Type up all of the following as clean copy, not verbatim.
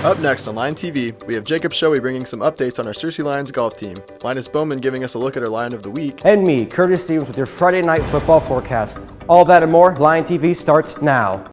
Up next on Line TV, we have Jacob Shoei bringing some updates on our Cersei Lions golf team, Linus Bowman giving us a look at our Lion of the Week, and me, Curtis Stevens, with your Friday Night Football forecast. All that and more, Lion TV starts now.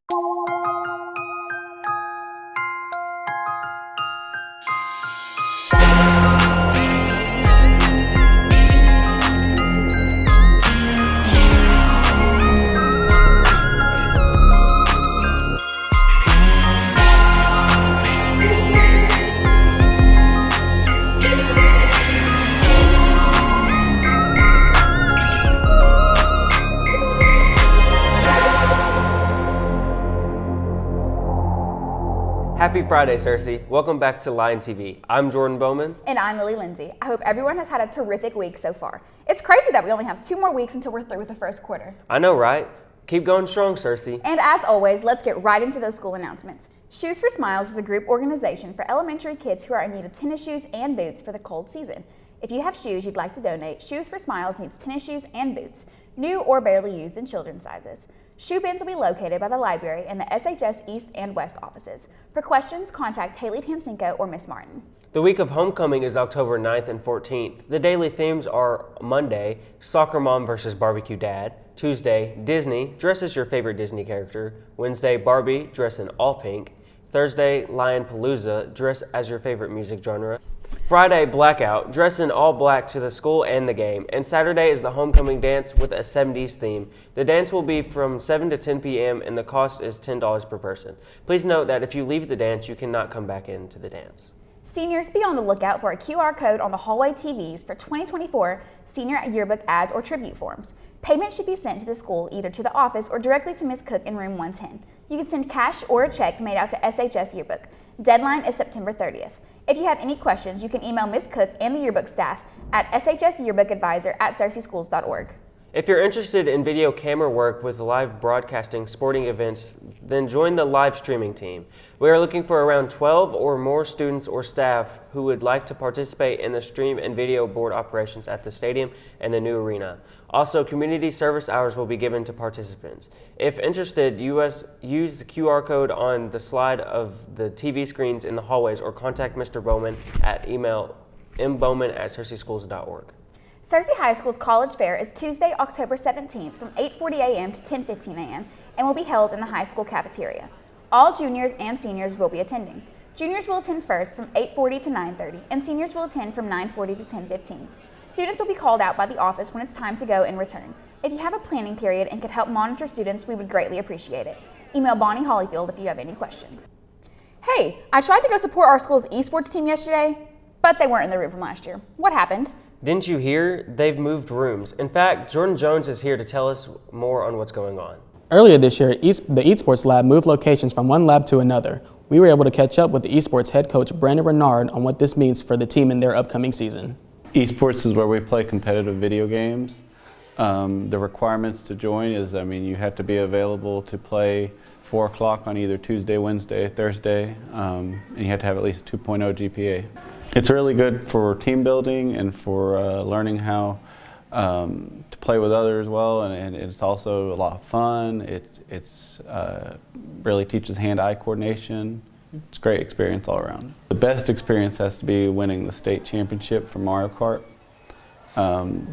Happy Friday, Cersei. Welcome back to Line TV. I'm Jordan Bowman. And I'm Lily Lindsay. I hope everyone has had a terrific week so far. It's crazy that we only have 2 more weeks until we're through with the first quarter. I know, right? Keep going strong, Cersei. And as always, let's get right into those school announcements. Shoes for Smiles is a group organization for elementary kids who are in need of tennis shoes and boots for the cold season. If you have shoes you'd like to donate, Shoes for Smiles needs tennis shoes and boots, new or barely used in children's sizes. Shoe bins will be located by the library and the SHS East and West offices. For questions, contact Haley Tansenko or Miss Martin. The week of homecoming is October 9th and 14th. The daily themes are Monday, Soccer Mom versus Barbecue Dad. Tuesday, Disney, dress as your favorite Disney character. Wednesday, Barbie, dress in all pink. Thursday, Lion Palooza, dress as your favorite music genre. Friday, Blackout, dress in all black to the school and the game. And Saturday is the homecoming dance with a 70s theme. The dance will be from 7 to 10 p.m. and the cost is $10 per person. Please note that if you leave the dance, you cannot come back into the dance. Seniors, be on the lookout for a QR code on the hallway TVs for 2024 senior yearbook ads or tribute forms. Payment should be sent to the school, either to the office or directly to Ms. Cook in room 110. You can send cash or a check made out to SHS Yearbook. Deadline is September 30th. If you have any questions, you can email Ms. Cook and the yearbook staff at shsyearbookadvisor@cerseischools.org. If you're interested in video camera work with live broadcasting sporting events, then join the live streaming team. We are looking for around 12 or more students or staff who would like to participate in the stream and video board operations at the stadium and the new arena. Also, community service hours will be given to participants. If interested, use the QR code on the slide of the TV screens in the hallways or contact Mr. Bowman at email mbowman@cerseischools.org. Cersei High School's College Fair is Tuesday, October 17th from 8:40 a.m. to 10:15 a.m. and will be held in the high school cafeteria. All juniors and seniors will be attending. Juniors will attend first from 8:40 to 9:30 and seniors will attend from 9:40 to 10:15. Students will be called out by the office when it's time to go and return. If you have a planning period and could help monitor students, we would greatly appreciate it. Email Bonnie Hollyfield if you have any questions. Hey, I tried to go support our school's esports team yesterday, but they weren't in the room from last year. What happened? Didn't you hear? They've moved rooms. In fact, Jordan Jones is here to tell us more on what's going on. Earlier this year, the Esports lab moved locations from one lab to another. We were able to catch up with the Esports head coach Brandon Renard on what this means for the team in their upcoming season. Esports is where we play competitive video games. The requirements to join is, you have to be available to play 4 o'clock on either Tuesday, Wednesday, Thursday, and you have to have at least a 2.0 GPA. It's really good for team building and for learning how to play with others well, and it's also a lot of fun. It's really teaches hand-eye coordination. It's a great experience all around. The best experience has to be winning the state championship for Mario Kart.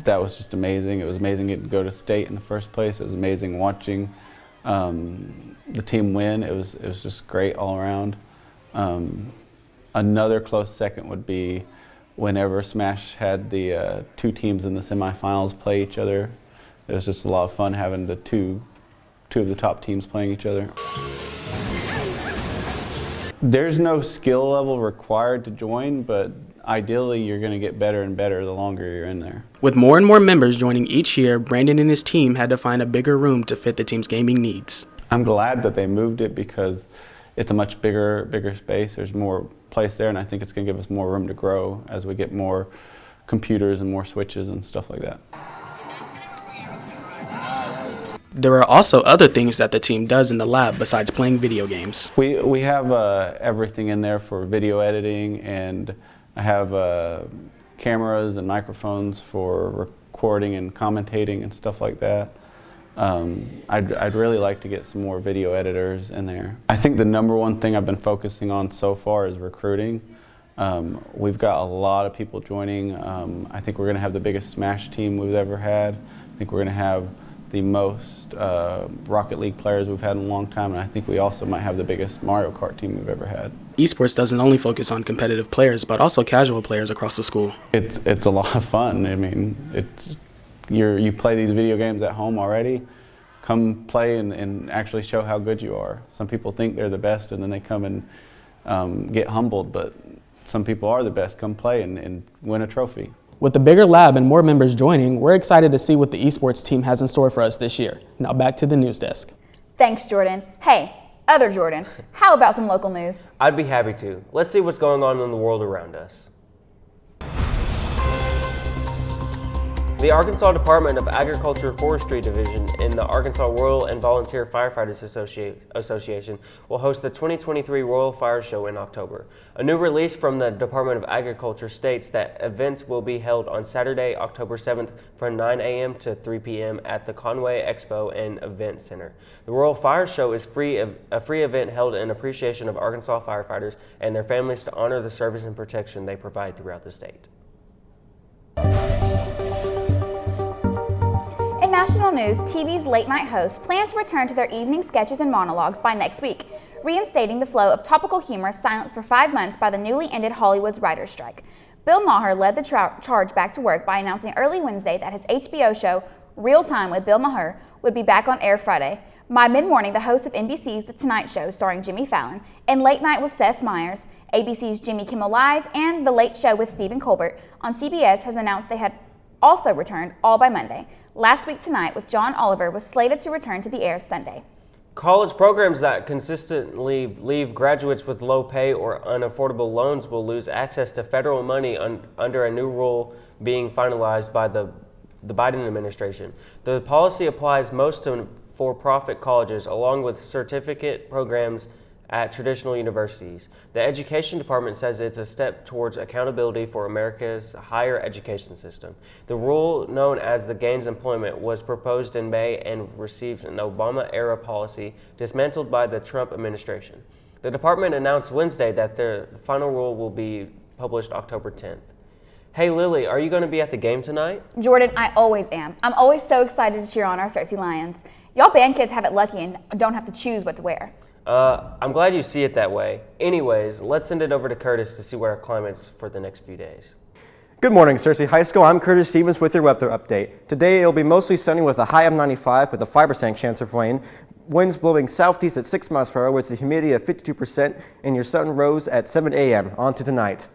That was just amazing. It was amazing getting to go to state in the first place. It was amazing watching the team win. It was just great all around. Another close second would be whenever Smash had the 2 teams in the semifinals play each other. It was just a lot of fun having the two of the top teams playing each other. There's no skill level required to join, but ideally you're going to get better and better the longer you're in there. With more and more members joining each year, Brandon and his team had to find a bigger room to fit the team's gaming needs. I'm glad that they moved it because it's a much bigger space. There's more place there, and I think it's going to give us more room to grow as we get more computers and more switches and stuff like that. There are also other things that the team does in the lab besides playing video games. We have everything in there for video editing, and I have cameras and microphones for recording and commentating and stuff like that. I'd really like to get some more video editors in there. I think the number one thing I've been focusing on so far is recruiting. We've got a lot of people joining. I think we're going to have the biggest Smash team we've ever had. I think we're going to have the most Rocket League players we've had in a long time, and I think we also might have the biggest Mario Kart team we've ever had. Esports doesn't only focus on competitive players, but also casual players across the school. It's a lot of fun. I mean, you play these video games at home already. Come play and actually show how good you are. Some people think they're the best, and then they come and get humbled, but some people are the best. Come play and win a trophy. With the bigger lab and more members joining, we're excited to see what the esports team has in store for us this year. Now back to the news desk. Thanks, Jordan. Hey, other Jordan, how about some local news? I'd be happy to. Let's see what's going on in the world around us. The Arkansas Department of Agriculture Forestry Division in the Arkansas Rural and Volunteer Firefighters Association will host the 2023 Royal Fire Show in October. A new release from the Department of Agriculture states that events will be held on Saturday, October 7th from 9 a.m. to 3 p.m. at the Conway Expo and Event Center. The Royal Fire Show is a free event held in appreciation of Arkansas firefighters and their families to honor the service and protection they provide throughout the state. In national news, TV's late-night hosts plan to return to their evening sketches and monologues by next week, reinstating the flow of topical humor silenced for 5 months by the newly ended Hollywood's writer's strike. Bill Maher led the charge back to work by announcing early Wednesday that his HBO show, Real Time with Bill Maher, would be back on air Friday. By mid-morning, the hosts of NBC's The Tonight Show starring Jimmy Fallon and Late Night with Seth Meyers, ABC's Jimmy Kimmel Live, and The Late Show with Stephen Colbert on CBS has announced they had also returned all by Monday. Last Week Tonight with John Oliver was slated to return to the air Sunday. College programs that consistently leave graduates with low pay or unaffordable loans will lose access to federal money under a new rule being finalized by the Biden administration. The policy applies most to for-profit colleges along with certificate programs at traditional universities. The Education Department says it's a step towards accountability for America's higher education system. The rule, known as the Gains Employment, was proposed in May and received an Obama-era policy dismantled by the Trump administration. The department announced Wednesday that the final rule will be published October 10th. Hey Lily, are you going to be at the game tonight? Jordan, I always am. I'm always so excited to cheer on our Cersei Lions. Y'all band kids have it lucky and don't have to choose what to wear. I'm glad you see it that way. Anyways, let's send it over to Curtis to see what our climate is for the next few days. Good morning, Cersei High School. I'm Curtis Stevens with your weather update. Today it'll be mostly sunny with a high of 95 with a 5% chance of rain. Winds blowing southeast at 6 miles per hour with a humidity of 52%, and your sun rose at 7 a.m. On to tonight.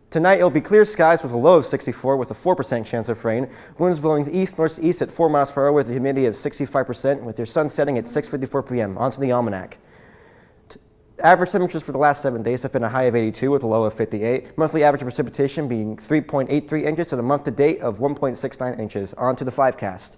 Tonight it'll be clear skies with a low of 64 with a 4% chance of rain. Winds blowing east-northeast at 4 miles per hour with a humidity of 65% with your sun setting at 6:54 p.m. On to the almanac. Average temperatures for the last 7 days have been a high of 82 with a low of 58. Monthly average precipitation being 3.83 inches and a month to date of 1.69 inches. On to the 5cast.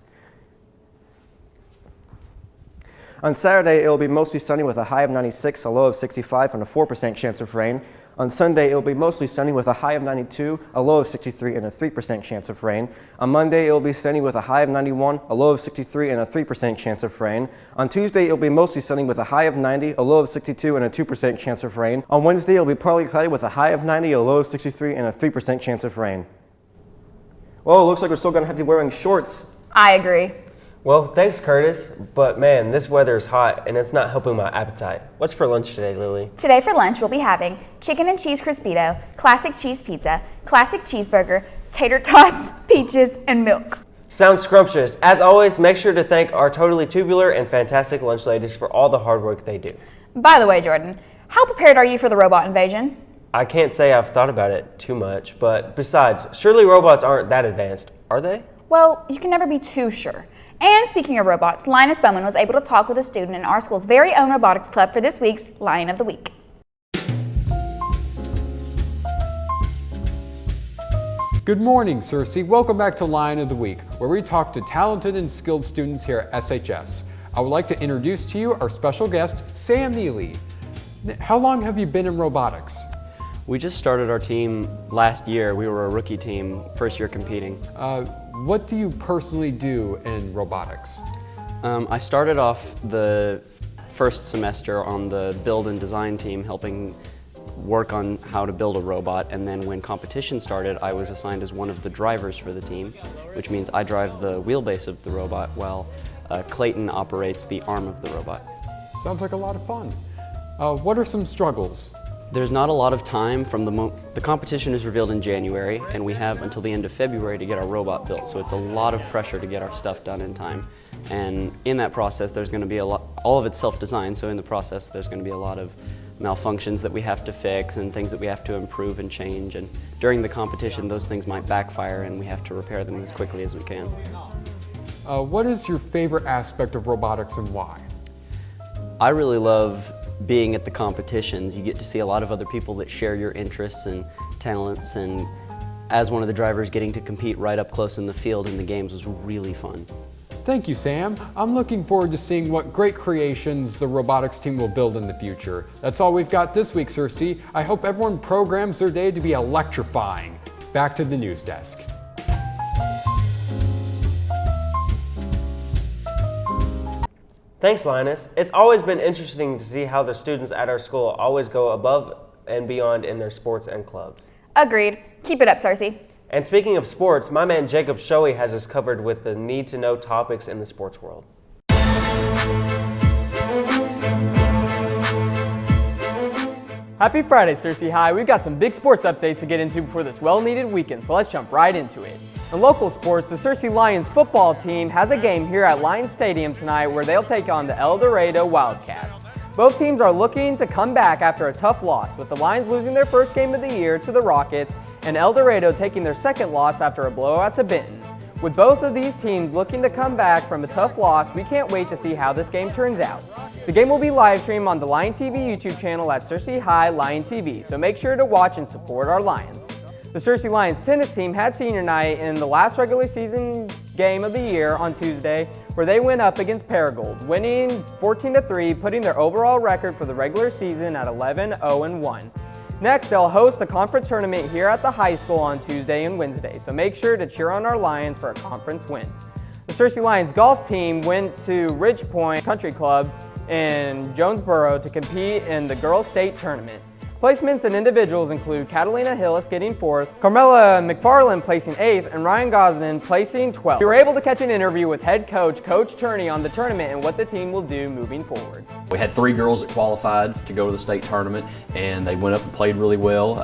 On Saturday, it will be mostly sunny with a high of 96, a low of 65, and a 4% chance of rain. On Sunday, it will be mostly sunny with a high of 92, a low of 63, and a 3% chance of rain. On Monday, it will be sunny with a high of 91, a low of 63, and a 3% chance of rain. On Tuesday, it will be mostly sunny with a high of 90, a low of 62, and a 2% chance of rain. On Wednesday, it will be partly cloudy with a high of 90, a low of 63, and a 3% chance of rain. Well, it looks like we're still going to have to be wearing shorts. I agree. Well, thanks, Curtis. But man, this weather is hot and it's not helping my appetite. What's for lunch today, Lily? Today for lunch, we'll be having chicken and cheese crispito, classic cheese pizza, classic cheeseburger, tater tots, peaches, and milk. Sounds scrumptious. As always, make sure to thank our totally tubular and fantastic lunch ladies for all the hard work they do. By the way, Jordan, how prepared are you for the robot invasion? I can't say I've thought about it too much, but besides, surely robots aren't that advanced, are they? Well, you can never be too sure. And speaking of robots, Linus Bowman was able to talk with a student in our school's very own robotics club for this week's Lion of the Week. Good morning, Cersei. Welcome back to Lion of the Week, where we talk to talented and skilled students here at SHS. I would like to introduce to you our special guest, Sam Neely. How long have you been in robotics? We just started our team last year. We were a rookie team, first year competing. What do you personally do in robotics? I started off the first semester on the build and design team, helping work on how to build a robot, and then when competition started, I was assigned as one of the drivers for the team, which means I drive the wheelbase of the robot while Clayton operates the arm of the robot. Sounds like a lot of fun. What are some struggles? There's not a lot of time from the competition is revealed in January, and we have until the end of February to get our robot built, so it's a lot of pressure to get our stuff done in time. And in that process, there's going to be all of it's self-designed, so in the process there's going to be a lot of malfunctions that we have to fix and things that we have to improve and change, and during the competition those things might backfire and we have to repair them as quickly as we can. What is your favorite aspect of robotics and why? I really love being at the competitions. You get to see a lot of other people that share your interests and talents, and as one of the drivers, getting to compete right up close in the field in the games was really fun. Thank you, Sam. I'm looking forward to seeing what great creations the robotics team will build in the future. That's all we've got this week, Cersei. I hope everyone programs their day to be electrifying. Back to the news desk. Thanks, Linus. It's always been interesting to see how the students at our school always go above and beyond in their sports and clubs. Agreed. Keep it up, Cersei. And speaking of sports, my man Jacob Shoei has us covered with the need-to-know topics in the sports world. Happy Friday, Cersei High. We've got some big sports updates to get into before this well-needed weekend, so let's jump right into it. In local sports, the Cersei Lions football team has a game here at Lions Stadium tonight where they'll take on the El Dorado Wildcats. Both teams are looking to come back after a tough loss, with the Lions losing their first game of the year to the Rockets and El Dorado taking their second loss after a blowout to Benton. With both of these teams looking to come back from a tough loss, we can't wait to see how this game turns out. The game will be live streamed on the Lion TV YouTube channel at Cersei High Lion TV, so make sure to watch and support our Lions. The Cersei Lions tennis team had senior night in the last regular season game of the year on Tuesday, where they went up against Paragould, winning 14-3, putting their overall record for the regular season at 11-0-1. Next, they'll host the conference tournament here at the high school on Tuesday and Wednesday, so make sure to cheer on our Lions for a conference win. The Cersei Lions golf team went to Ridge Point Country Club in Jonesboro to compete in the Girls State Tournament. Placements and individuals include Catalina Hillis getting 4th, Carmela McFarland placing 8th, and Ryan Gosden placing 12th. We were able to catch an interview with head coach, Coach Turney, on the tournament and what the team will do moving forward. We had 3 girls that qualified to go to the state tournament, and they went up and played really well,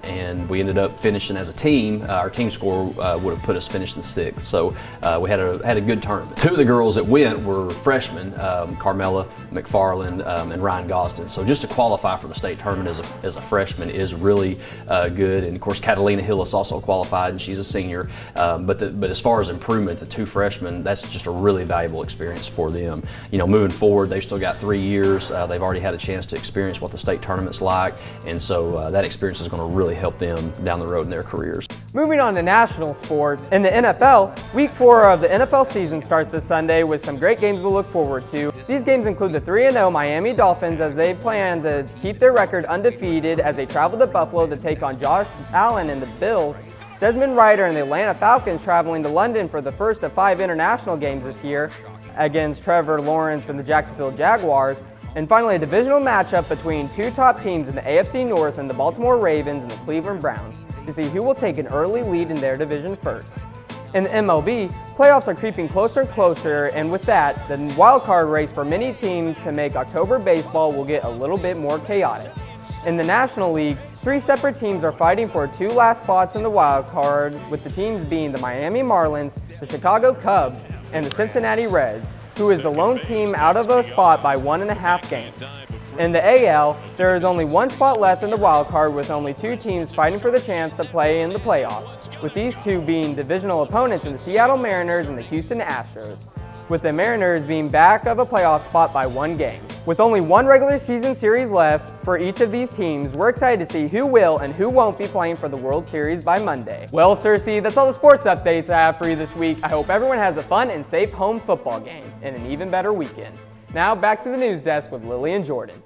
and we ended up finishing as a team. Our team score would have put us finishing 6th, so we had a good tournament. 2 of the girls that went were freshmen, Carmela McFarland and Ryan Gosden, so just to qualify for the state tournament as a freshman is really good. And of course Catalina Hillis also qualified, and she's a senior, but as far as improvement, the 2 freshmen, that's just a really valuable experience for them. You know, moving forward, they've still got 3 years. They've already had a chance to experience what the state tournament's like, and so that experience is going to really help them down the road in their careers. Moving on to national sports, in the NFL, Week 4 of the NFL season starts this Sunday with some great games to look forward to. These games include the 3-0 Miami Dolphins as they plan to keep their record undefeated as they travel to Buffalo to take on Josh Allen and the Bills. Desmond Ryder and the Atlanta Falcons traveling to London for the first of 5 international games this year against Trevor Lawrence and the Jacksonville Jaguars. And finally, a divisional matchup between 2 top teams in the AFC North and the Baltimore Ravens and the Cleveland Browns to see who will take an early lead in their division first. In the MLB, playoffs are creeping closer and closer, and with that, the wildcard race for many teams to make October baseball will get a little bit more chaotic. In the National League, 3 separate teams are fighting for 2 last spots in the wild card, with the teams being the Miami Marlins, the Chicago Cubs, and the Cincinnati Reds, who is the lone team out of a spot by 1.5 games. In the AL, there is only 1 spot left in the wild card, with only 2 teams fighting for the chance to play in the playoffs, with these 2 being divisional opponents in the Seattle Mariners and the Houston Astros, with the Mariners being back of a playoff spot by 1 game. With only 1 regular season series left for each of these teams, we're excited to see who will and who won't be playing for the World Series by Monday. Well, Cersei, that's all the sports updates I have for you this week. I hope everyone has a fun and safe home football game and an even better weekend. Now back to the news desk with Lily and Jordan.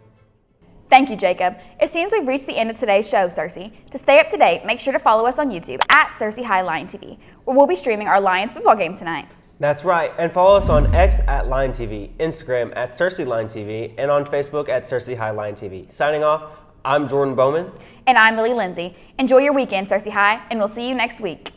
Thank you, Jacob. It seems we've reached the end of today's show, Cersei. To stay up to date, make sure to follow us on YouTube at Cersei High Lion TV, where we'll be streaming our Lions football game tonight. That's right, and follow us on X at Line TV, Instagram at Cersei Line TV, and on Facebook at Cersei High Line TV. Signing off, I'm Jordan Bowman. And I'm Lily Lindsay. Enjoy your weekend, Cersei High, and we'll see you next week.